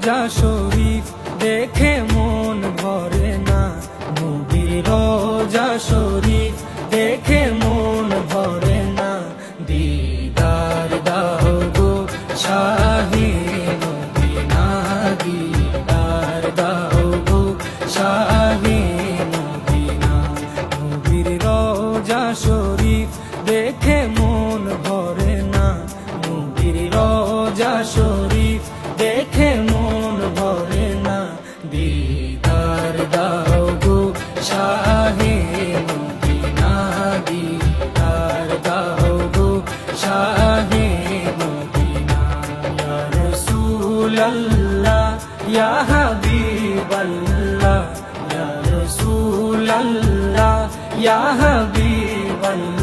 রোজা শরীফ দেখে মন ভরে না, নবীর রোজা শরীফ দেখে মন ভরে না। দিদার দাও গো শাহে মদিনা, দিদার দাও গো শাহে মদিনা। নবীর রোজা শরীফ দেখে মন ভরে না, নবীর রোজা শরীফ দেখে মন ভরে না। দিদার দাও গো শাহে মদিনা, দিদার দাও গো শাহে মদিনা। ইয়া রাসূলাল্লাহ ইয়া হাবিবাল্লাহ, ইয়া রাসূলাল্লাহ ইয়া হাবিবাল্লাহ।